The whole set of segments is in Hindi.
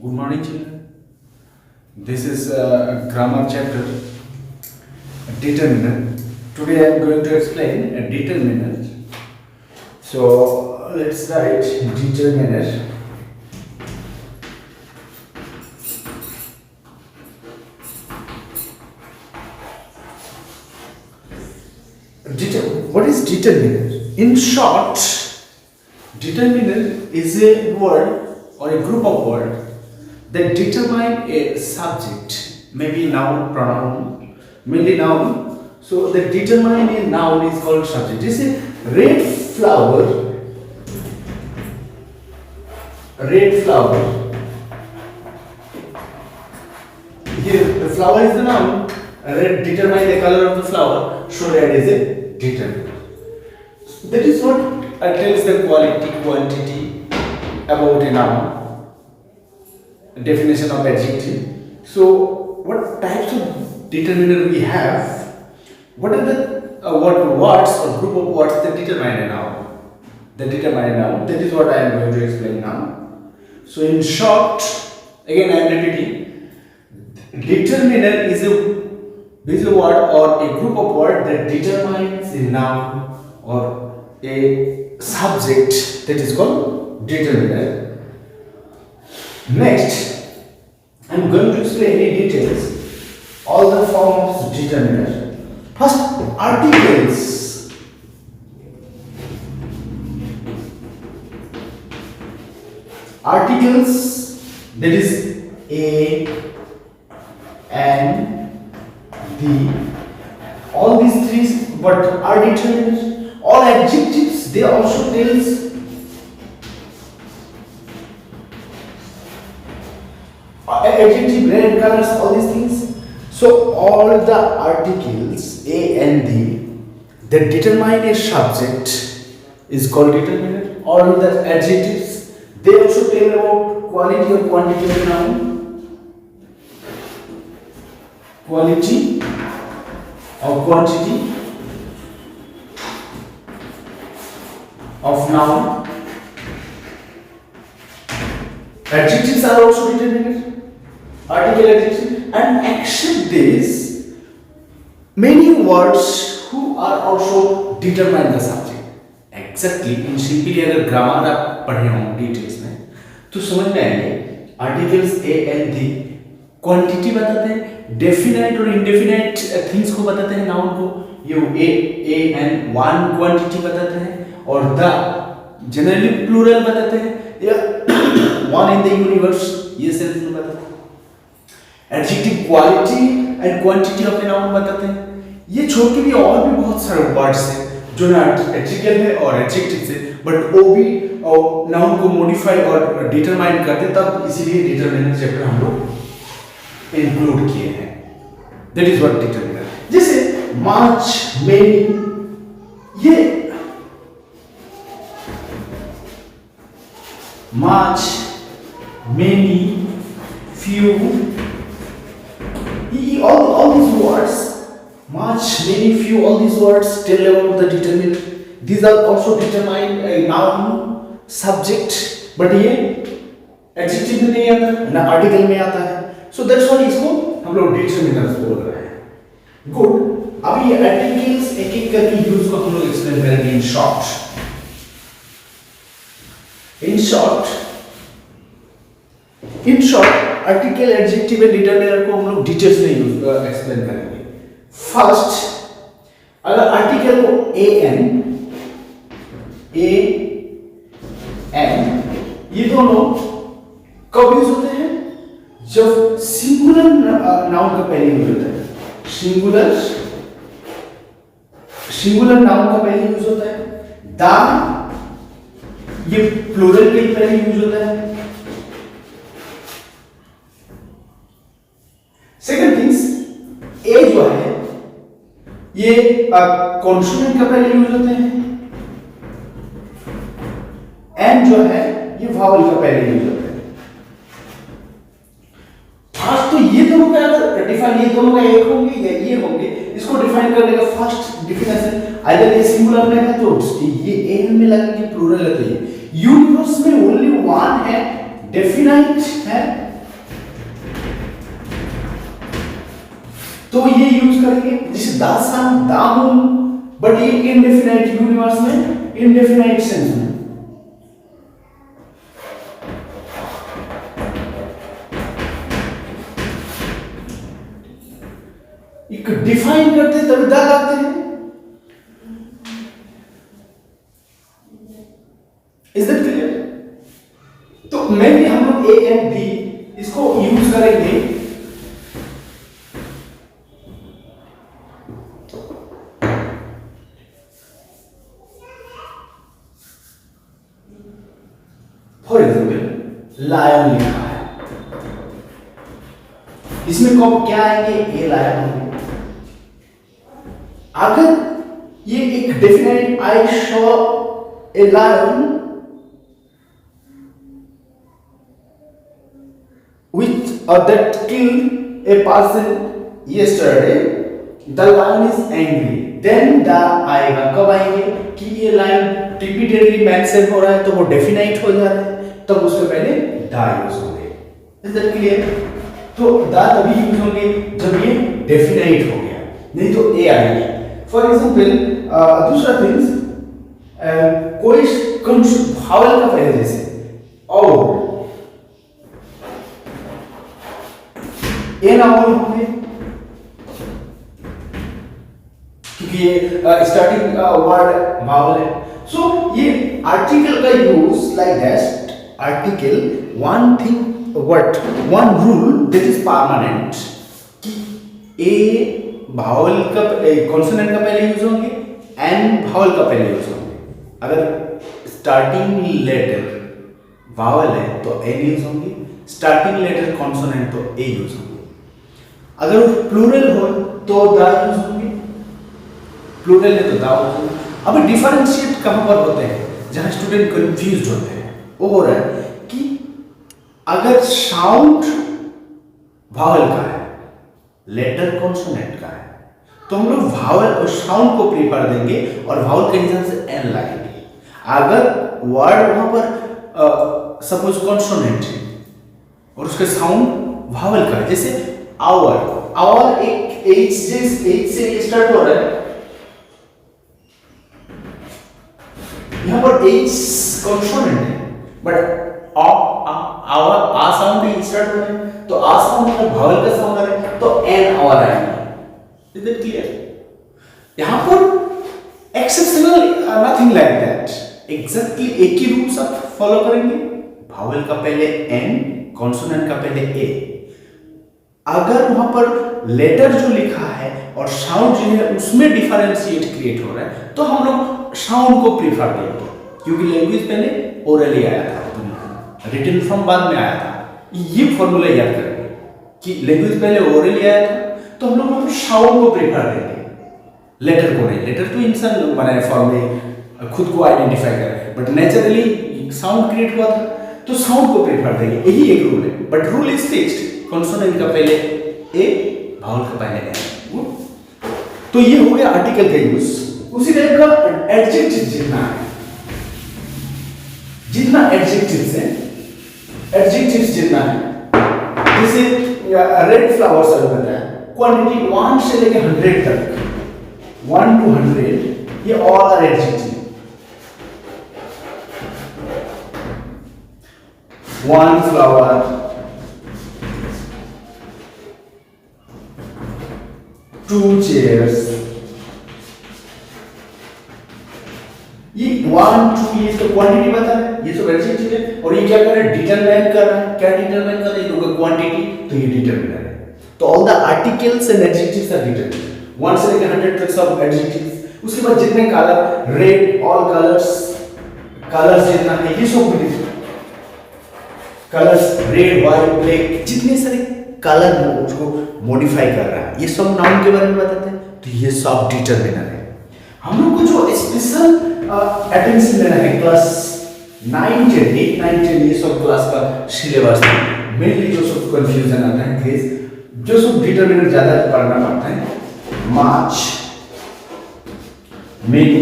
Good morning, children. This is a grammar chapter, a determiner. Today I am going to explain a determiner. So let's write determiner. What is determiner? In short, determiner is a word or a group of words that determine a subject, maybe noun, pronoun, mainly noun. So that determine a noun is called subject. This is red flower. Red flower. Here the flower is the noun. Red determine the color of the flower. So red is a determiner. That is what tells the quality, quantity about a noun. Definition of adjective. So, what types of determiner we have? What are the what words or group of words that determine a noun? That determine a noun. That is what I am going to explain now. So, in short, again I am repeating. Determiner is a word or a group of words that determines a noun or a subject. That is called determiner. Next, I am going to explain in details all the forms of determiner. First, articles. Articles, that is A, N, the, all these three but are determiners. All adjectives, they also tells adjective, red colors, all these things. So all the articles A and D that determine a subject is called determiner. All the adjectives, they also tell about quality or quantity of noun. Quality or quantity of noun. Adjectives are also determiners. Article, adjective, and except this, many words who are also determine the subject. Exactly, in simply अगर ग्रामर आप पढ़े हों डिटेल्स में तो समझ में आएंगे. Articles A and the quantity बताते हैं, डेफिनेट और इंडेफिनेट थिंग्स को बताते हैं, नाउन को ये ए एंड वन क्वांटिटी बताते हैं, और द जनरली प्लूरल बताते हैं, या वन इन द यूनिवर्स ये सेंस में बताते हैं. Adjective quality and quantity of a noun बताते हैं. ये छोड़ के भी और भी बहुत सारे वर्ड्स हैं जो ना एडजेक्टिव है और एडजेक्टिव से, बट वो भी नाउन को मॉडिफाई और डिटरमाइन करते हैं, तब इसीलिए डिटरमिनर चैप्टर हम लोग इंक्लूड किए हैं. That is what determiner. जैसे मच, मेनी, ये much, many, few, all these words, much, many, few, all these words tell about the determiner. These are also determined a noun, subject, but ये adjective में नहीं आता, ना article में आता है. So that's why इसको हम लोग determiners बोल रहे हैं. Good. अब ये articles एक एक करके यूज को हम लोग एक्सप्लेन करेंगे in short. In short, article, adjective and determiner को हम लोग डिटेल्स में यूज एक्सप्लेन करेंगे. फर्स्ट, अगर आर्टिकल को ए एन ये दोनों कब यूज होते हैं? जब सिंगुलर नाउन का पहले यूज होता है. सिंगुलर नाउन का पहले यूज होता है. द ये प्लूरल के पहले यूज होता है. सेकंड थिंग्स, ए जो है ये कॉन्सोनेंट का पहले यूज होते हैं. एन जो है ये वावल का पहले यूज होता है. फर्स्ट तो ये दोनों का अगर डिफाइन, ये दोनों का एक होंगे या ये होंगे, इसको डिफाइन करने का फर्स्ट डिफिनेशन आइदर ये सिंगुलर में है तो ये एन में लगेंगे, प्लूरल है तो ये. यूनिवर्स में ओनली वन है, डेफिनाइट है तो ये यूज करेंगे जैसे दासान दामुन, बट ये इनडेफिनाइट यूनिवर्स में इनडेफिनाइट सेंस में। एक डिफाइन करते हैं तभी दा लाते हैं। Is that clear? तो मैं भी हम लोग ए एंड बी इसको यूज करेंगे फॉर एग्जाम्पल लायन लिखा है, इसमें कब क्या आएंगे? ए लायन होंगे। अगर ये एक definite I saw a lion with that killed a person yesterday, the lion is angry, then the आएगा। कब आएंगे कि ये लाइन रिपीटेडली मेंशन हो रहा है तो वो डेफिनाइट हो जा रहा है, तब उसके पहले दा यूज होंगे। Is that clear? तो दा तभी यूज होंगे जब ये डेफिनाइट हो गया, नहीं तो ए आएगी। फॉर एग्जांपल दूसरा थिंग्स, कोई भावल का पहले जैसे और ए नाउन होंगे क्योंकि ये स्टार्टिंग वर्ड वावल है। सो ये आर्टिकल का use like that, article one thing what one rule that is permanent कि ए वावल का कॉन्सोनेंट का पहले यूज होंगे, एन वावल का पहले यूज होंगे। अगर स्टार्टिंग लेटर वावल है तो एन यूज होंगे, स्टार्टिंग लेटर कॉन्सोनेंट तो ए यूज होंगे। अगर प्लूरल हो तो दा यूज होंगे, प्लूरल है तो दा यूज होंगे। अब डिफरेंशिएट कहां पर होते हैं जहां स्टूडेंट कंफ्यूज होते हैं, वो हो रहा है कि अगर साउंड वावल का है, लेटर कॉन्सोनेंट का है, तो हम लोग वावल और साउंड को प्रीफर देंगे और वावल के हिसाब से एन लगाएंगे। अगर वर्ड वहां पर सपोज कॉन्सोनेंट है और उसका साउंड वावल का है, जैसे आवर, आवर एक एच से स्टार्ट हो रहा है, यहां पर एच कॉन्सोनेंट है, बट आवर आ साउंड ही स्टार्ट हो रहा है, तो आ साउंड में वावल का साउंड आ रहा है तो एन आवर आएगा। Is it clear? यहां पर exceptional nothing like that, exactly एक ही रूल्स आप फॉलो करेंगे। वावल का पहले एन, कॉन्सोनेंट का पहले ए। अगर वहां पर लेटर जो लिखा है और साउंड जो है उसमें डिफरेंशिएट क्रिएट हो रहा है तो हम लोग साउंड को प्रीफर देंगे, क्योंकि लैंग्वेज पहले ओरली आया था, रिटन फॉर्म बाद में आया था। ये फॉर्मूला याद करेंगे कि लैंग्वेज पहले ओरली आया था तो हम लोग साउंड को प्रीफर देंगे, लेटर को नहीं। लेटर तो इंसान बनाए फॉर्म में खुद को आइडेंटिफाई करे, बट नेचुरली साउंड क्रिएट हुआ था तो साउंड को प्रीफर देंगे। यही एक रूल है, but rule is fixed, consonant का पहले ए, वावल का पहले एन। तो ये हो गया आर्टिकल का यूज। उसी टाइप का एडजेक्टिव जितना एडजेक्टिव्स हैं, एडजेक्टिव्स जितना है, जैसे रेड फ्लावर्स अभी बताया, क्वांटिटी 1 से लेके 100 तक, 1 to 100, ये all are adjective. 1 flower, 2 chairs, ये 1 2 ये इसका क्वांटिटी बता रहा है, ये सब एडजेक्टिव है। और ये क्या कर रहा है? डिटरमाइन कर रहा है। क्या डिटरमाइन कर रहा है? ये क्वांटिटी, तो ये डिटरमिनर है। तो all the articles and adjectives are determiner. 1 से लेकर 100 तक सब एडजेक्टिव्स। उसके बाद जितने कलर, रेड, ऑल कलर्स जितना है ये सब भी कलर्स, रेड, व्हाइट, ब्लैक, जितने सारे कलर उसको मॉडिफाई कर रहा है, ये सब नाउन के बारे में बताते हैं, तो ये सब डिटरमिनर है। हम लोग को जो स्पेशल अटेंशन देना है क्लास 9 10 8 9 10 ये सब क्लास का सिलेबस में मेनली जो सब कंफ्यूजन आता है केस, जो सब डिटरमिनर ज्यादा पढ़ना पड़ता है। मार्च, मेनी,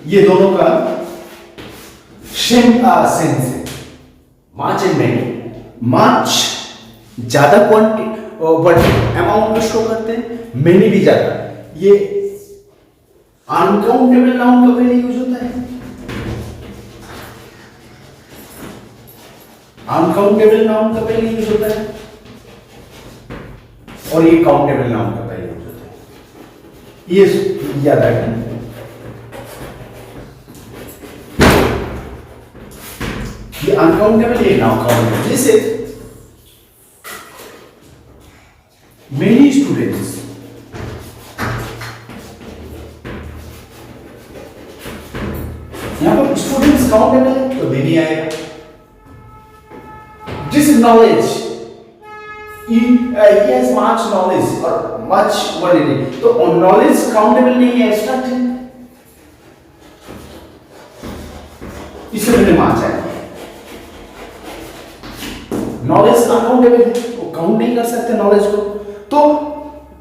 ये दोनों का सेम सेंस है। मार्च एंड मेनी। मार्च ज्यादा क्वांटिटी बट अमाउंट में शो करते हैं, मेनी भी ज्यादा। ये अनकाउंटेबल नाउन का पहले यूज होता है, अनकाउंटेबल नाउन का पहले यूज होता है, और ये काउंटेबल नाउन का पहले यूज होता है। ये याद रखना। ये अनकाउंटेबल, ये नाउ काउंटेबल। जैसे मेनी स्टूडेंट्स, यहां पर स्टूडेंट्स काउंटेबल है तो मेनी आएगा। This knowledge, he has much knowledge or much quality, तो knowledge countable नहीं है, abstract है, इससे मैंने much है। knowledge अनकाउंटेबल है, वो काउंट नहीं कर सकते knowledge को, तो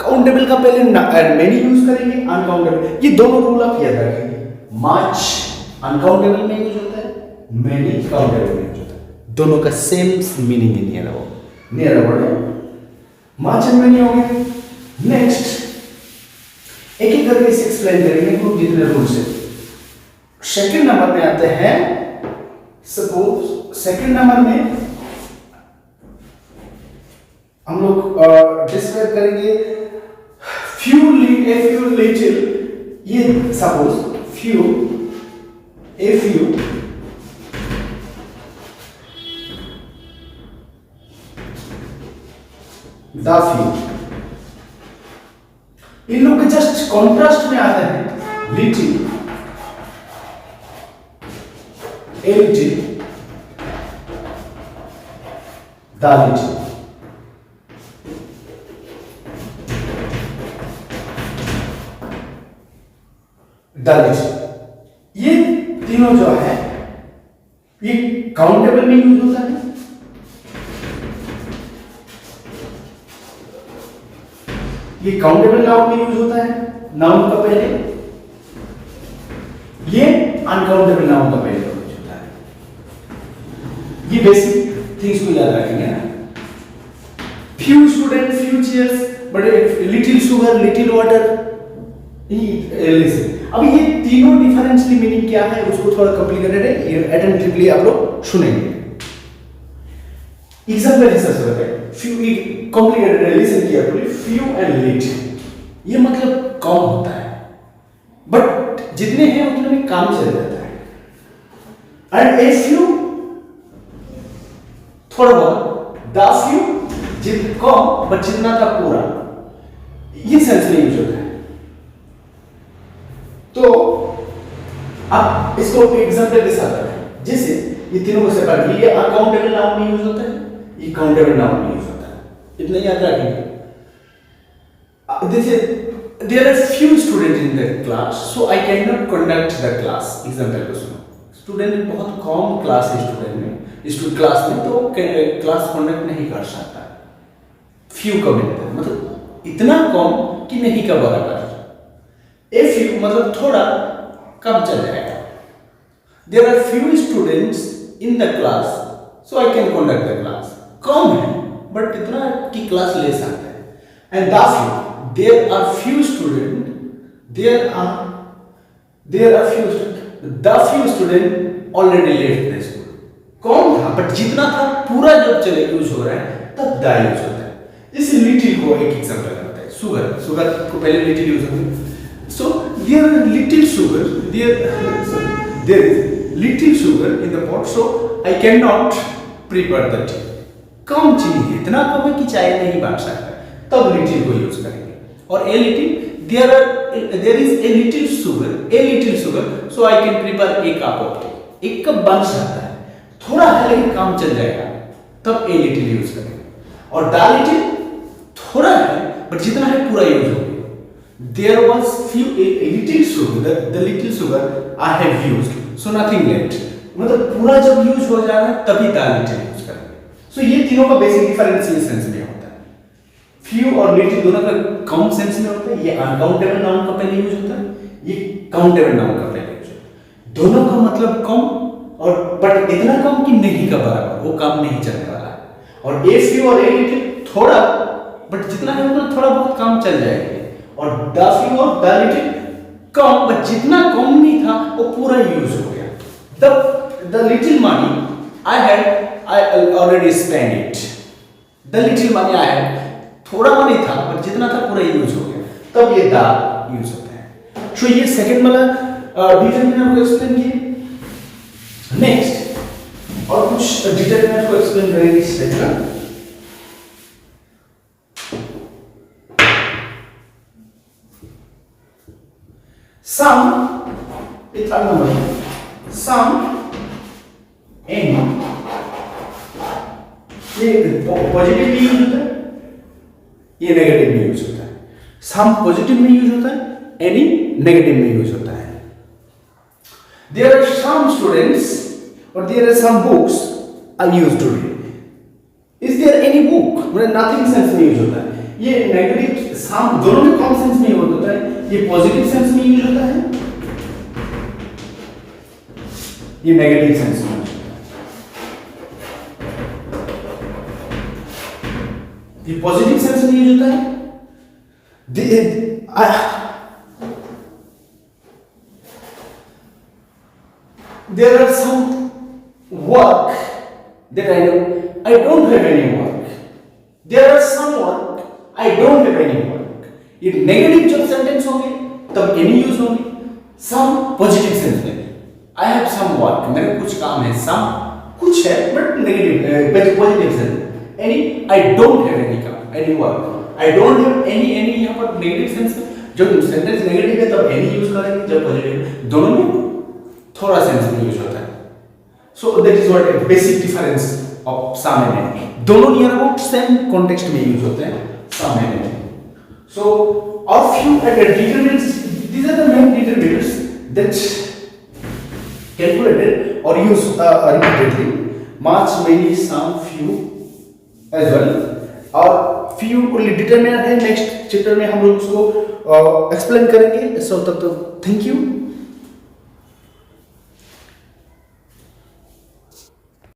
काउंटेबल का पहले many यूज करेंगे, अनकाउंटेबल। ये दोनों रूल आप याद रखेंगे, much अनकाउंटेबल में यूज होता है, many काउंटेबल में यूज होता है। दोनों का सेम मीनिंग है, near about much and many हो गए। नेक्स्ट एक एक करके इसे एक्सप्लेन करेंगे, ग्रुप जितने रूल्स है। सेकंड नंबर में आते हैं, सपोज सेकंड नंबर में हम लोग डिस्क्राइब करेंगे फ्यू लिटिल, ये suppose few, a few, the few, इन लोग के जस्ट कॉन्ट्रास्ट में आते हैं little, a little, the little. The little, ये तीनों जो है ये काउंटेबल में यूज होता है, ये काउंटेबल नाउन में यूज होता है, नाउन का पहले, ये अनकाउंटेबल नाउन का पहले यूज होता है। ये बेसिक थिंग्स को याद रखेंगे ना। Few student, few chairs, but little sugar, little water. अब ये तीनों डिफरेंशियली मीनिंग क्या है उसको थोड़ा कॉम्प्लिकेटेड है, अटेंटिवली आप लोग सुनेंगे। एग्जांपल ऐसा होता है, फ्यू कॉम्प्लिकेटेड है, listen carefully. Few and little, ये मतलब कम होता है, बट जितने हैं उतने में काम चल जाता है। एंड ए फ्यू थोड़ा बहुत, द फ्यू जितना कम बट जितना था पूरा, ये सेंस में यूज होता है। तो अब इसको एग्जांपल के साथ करें, जैसे ये तीनों को सेपरेट, ये अनकाउंटेबल नाउन में यूज होता है, ये काउंटेबल नाउन में यूज होता है, इतना याद रखेंगे। जैसे there are few student in the class so I can not conduct the class. Example को सुनो, स्टूडेंट बहुत कम क्लास है, स्टूडेंट में क्लास में तो क्लास कंडक्ट नहीं कर सकता। फ्यू का मतलब इतना कम कि नहीं का बराबर। ए फ्यू मतलब थोड़ा कम चल जाएगा। There are few students in the class so I can conduct the class. कम है बट इतना कि क्लास ले सकते हैं। And the few, there are few student, the few student already left the school. कौन था बट जितना था पूरा जब चले यूज हो रहा है तब द यूज होता है। इस लिटिल को एक एग्जांपल करते हैं, शुगर को पहले लिटिल यूज होता है। So there is little sugar, there is little sugar in the pot, so I cannot prepare the tea. कम चीनी है, इतना कम है कि चाय नहीं बन सकता, तब लिटिल को यूज करेंगे। और a little, there is a little sugar, so I can prepare a cup of tea. एक कप बन सकता है, थोड़ा है लेकिन काम चल जाएगा, तब a little यूज करेंगे। और the little थोड़ा है बट जितना है पूरा यूज होगा। There was a little sugar, the little sugar I have used, so nothing left. मतलब पूरा जब यूज हो जाना तभी the little यूज करेंगे। So ये तीनों का बेसिक डिफरेंस ये सेंस में होता है। Few और little दोनों का कम सेंस में होता है। ये अनकाउंटेबल नाउन का पहले यूज होता है, ये काउंटेबल नाउन का पहले यूज होता है। दोनों का मतलब कम और बट इतना कम कि नहीं का बराबर, वो काम नहीं चलने वाला है। और a few और a little थोड़ा बट जितना है उतना थोड़ा बहुत काम चल जाएगा, और द फ्यू और द लिटिल कम, बट जितना कम नहीं था वो पूरा यूज हो गया। The little money I already spend it, the little money I had, थोड़ा मनी था बट जितना था पूरा यूज हो गया, तब ये द यूज होता है। सो ये सेकंड वाला डिटरमिनर को एक्सप्लेन किए। नेक्स्ट और कुछ डिटरमिनर को एक्सप्लेन करेंगे इस तरह। सम इतना नंबर सम एन, ये पॉजिटिव में यूज होता है, ये नेगेटिव में यूज होता है। सम पॉजिटिव में यूज होता है, एनी नेगेटिव में यूज होता है। There are some students or there are some books I used to read. Is there any book? मतलब nothing सेंस में यूज होता है। ये नेगेटिव सम दोनों में कौन सेंस में यूज होता है? ये पॉजिटिव सेंस में यूज होता है, ये नेगेटिव सेंस में यूज होता है। ये पॉजिटिव सेंस में यूज होता है। There are some work that I know. I don't have any work. There are some work. I don't have any work. ये नेगेटिव जब सेंटेंस होंगे तब एनी यूज होंगे। सम पॉजिटिव सेंस में, I have some work, मेरे कुछ काम है, सम कुछ है but negative positive sense. Any I don't have any काम, any work. I don't have any यहाँ पर नेगेटिव सेंस में, जब सेंटेंस नेगेटिव है तब एनी यूज करेंगे, जब पॉजिटिव, दोनों में थोड़ा सेंस में यूज होता है। So that is what a basic difference of some and any. दोनों नियर अबाउट सेम कॉन्टेक्स्ट में यूज होते हैं, सम एंड एनी। सो और few determiners, these are the main determinants that calculated or used repeatedly, much, many, some, few as well। और few only determiner है, नेक्स्ट चैप्टर में हम लोग उसको एक्सप्लेन करेंगे। सो तब तक थैंक यू।